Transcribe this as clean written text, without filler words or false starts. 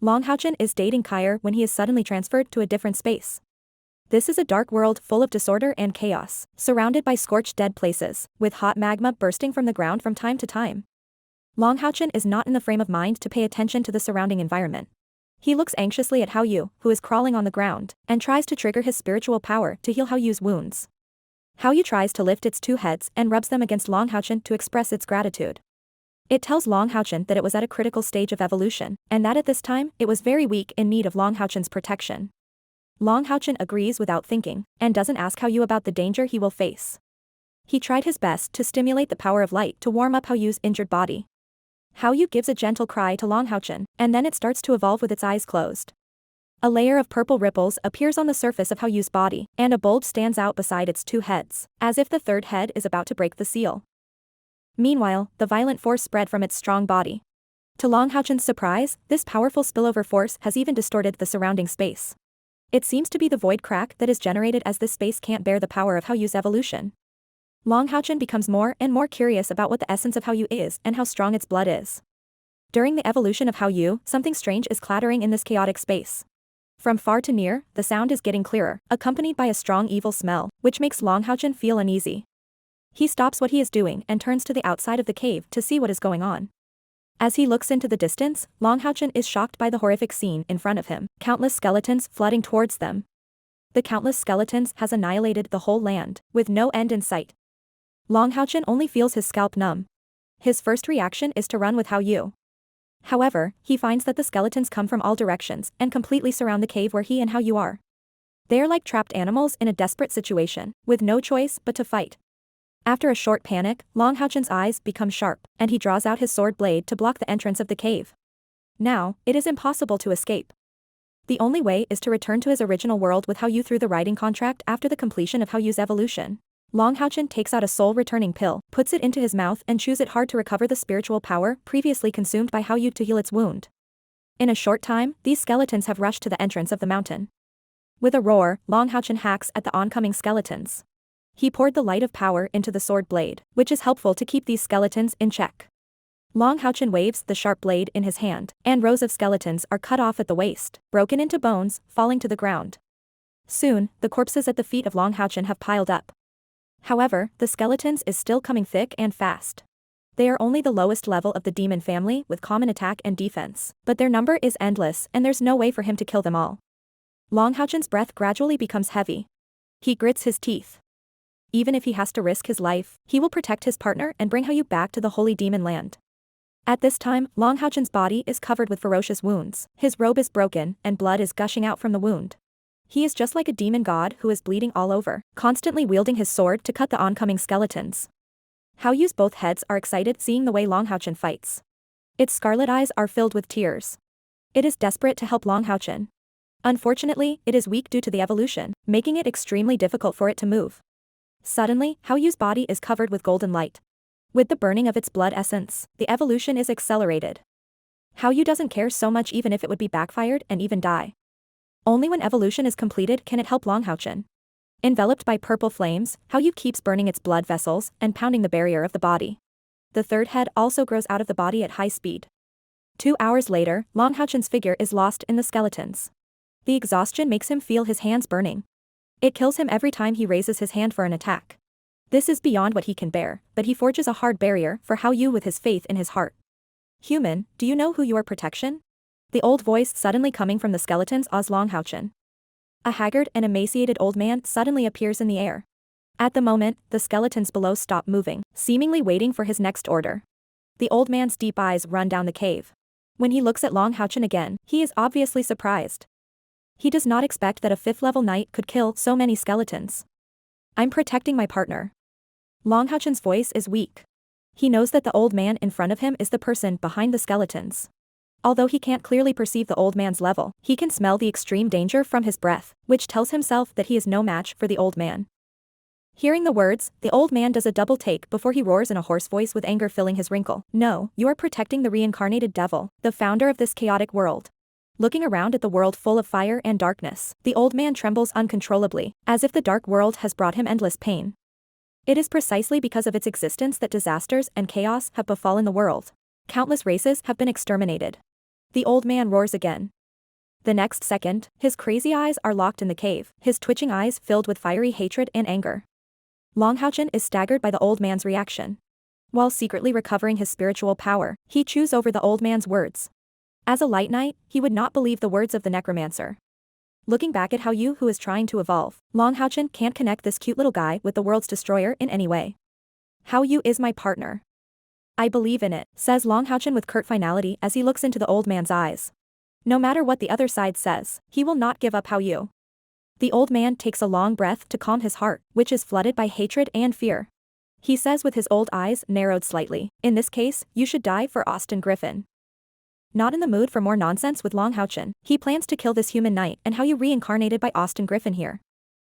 Long Haochen is dating Kyer when he is suddenly transferred to a different space. This is a dark world full of disorder and chaos, surrounded by scorched dead places, with hot magma bursting from the ground from time to time. Long Haochen is not in the frame of mind to pay attention to the surrounding environment. He looks anxiously at Haoyue, who is crawling on the ground, and tries to trigger his spiritual power to heal Haoyue's wounds. Haoyue tries to lift its two heads and rubs them against Long Haochen to express its gratitude. It tells Long Haochen that it was at a critical stage of evolution, and that at this time, it was very weak in need of Long Haochen's protection. Long Haochen agrees without thinking, and doesn't ask Haoyue about the danger he will face. He tried his best to stimulate the power of light to warm up Haoyue's injured body. Haoyue gives a gentle cry to Long Haochen, and then it starts to evolve with its eyes closed. A layer of purple ripples appears on the surface of Haoyue's body, and a bulge stands out beside its two heads, as if the third head is about to break the seal. Meanwhile, the violent force spread from its strong body. To Long Haochen's surprise, this powerful spillover force has even distorted the surrounding space. It seems to be the void crack that is generated as this space can't bear the power of Haoyue's evolution. Long Haochen becomes more and more curious about what the essence of Haoyue is and how strong its blood is. During the evolution of Haoyue, something strange is clattering in this chaotic space. From far to near, the sound is getting clearer, accompanied by a strong evil smell, which makes Long Haochen feel uneasy. He stops what he is doing and turns to the outside of the cave to see what is going on. As he looks into the distance, Long Haochen is shocked by the horrific scene in front of him, countless skeletons flooding towards them. The countless skeletons has annihilated the whole land, with no end in sight. Long Haochen only feels his scalp numb. His first reaction is to run with Haoyue. However, he finds that the skeletons come from all directions and completely surround the cave where he and Haoyue are. They are like trapped animals in a desperate situation, with no choice but to fight. After a short panic, Long Haochen's eyes become sharp, and he draws out his sword blade to block the entrance of the cave. Now, it is impossible to escape. The only way is to return to his original world with Haoyue through the writing contract after the completion of Haoyue's evolution. Long Haochen takes out a soul-returning pill, puts it into his mouth and chews it hard to recover the spiritual power previously consumed by Haoyue to heal its wound. In a short time, these skeletons have rushed to the entrance of the mountain. With a roar, Long Haochen hacks at the oncoming skeletons. He poured the light of power into the sword blade, which is helpful to keep these skeletons in check. Long Haochen waves the sharp blade in his hand, and rows of skeletons are cut off at the waist, broken into bones, falling to the ground. Soon, the corpses at the feet of Long Haochen have piled up. However, the skeletons is still coming thick and fast. They are only the lowest level of the demon family with common attack and defense, but their number is endless and there's no way for him to kill them all. Long Haochen's breath gradually becomes heavy. He grits his teeth. Even if he has to risk his life, he will protect his partner and bring Haoyue back to the holy demon land. At this time, Long Haochen's body is covered with ferocious wounds, his robe is broken, and blood is gushing out from the wound. He is just like a demon god who is bleeding all over, constantly wielding his sword to cut the oncoming skeletons. Haoyue's both heads are excited seeing the way Long Haochen fights. Its scarlet eyes are filled with tears. It is desperate to help Long Haochen. Unfortunately, it is weak due to the evolution, making it extremely difficult for it to move. Suddenly, Haoyue's body is covered with golden light. With the burning of its blood essence, the evolution is accelerated. Haoyue doesn't care so much even if it would be backfired and even die. Only when evolution is completed can it help Long Haochen. Enveloped by purple flames, Haoyue keeps burning its blood vessels and pounding the barrier of the body. The third head also grows out of the body at high speed. 2 hours later, Long Haochen's figure is lost in the skeletons. The exhaustion makes him feel his hands burning. It kills him every time he raises his hand for an attack. This is beyond what he can bear, but he forges a hard barrier for Haoyue with his faith in his heart. "Human, do you know who you are protection?" The old voice suddenly coming from the skeletons awes Long Haochen. A haggard and emaciated old man suddenly appears in the air. At the moment, the skeletons below stop moving, seemingly waiting for his next order. The old man's deep eyes run down the cave. When he looks at Long Haochen again, he is obviously surprised. He does not expect that a 5th-level knight could kill so many skeletons. "I'm protecting my partner." Long Haochen's voice is weak. He knows that the old man in front of him is the person behind the skeletons. Although he can't clearly perceive the old man's level, he can smell the extreme danger from his breath, which tells himself that he is no match for the old man. Hearing the words, the old man does a double take before he roars in a hoarse voice with anger filling his wrinkle. "No, you are protecting the reincarnated devil, the founder of this chaotic world." Looking around at the world full of fire and darkness, the old man trembles uncontrollably, as if the dark world has brought him endless pain. It is precisely because of its existence that disasters and chaos have befallen the world. Countless races have been exterminated. The old man roars again. The next second, his crazy eyes are locked in the cave, his twitching eyes filled with fiery hatred and anger. Long Haochen is staggered by the old man's reaction. While secretly recovering his spiritual power, he chews over the old man's words. As a light knight, he would not believe the words of the necromancer. Looking back at Haoyue, who is trying to evolve, Long Haochen can't connect this cute little guy with the world's destroyer in any way. Haoyue is my partner. I believe in it, says Long Haochen with curt finality as he looks into the old man's eyes. No matter what the other side says, he will not give up Haoyue. The old man takes a long breath to calm his heart, which is flooded by hatred and fear. He says with his old eyes narrowed slightly, in this case, you should die for Austin Griffin. Not in the mood for more nonsense with Long Haochen, he plans to kill this human knight and Haoyue reincarnated by Austin Griffin here.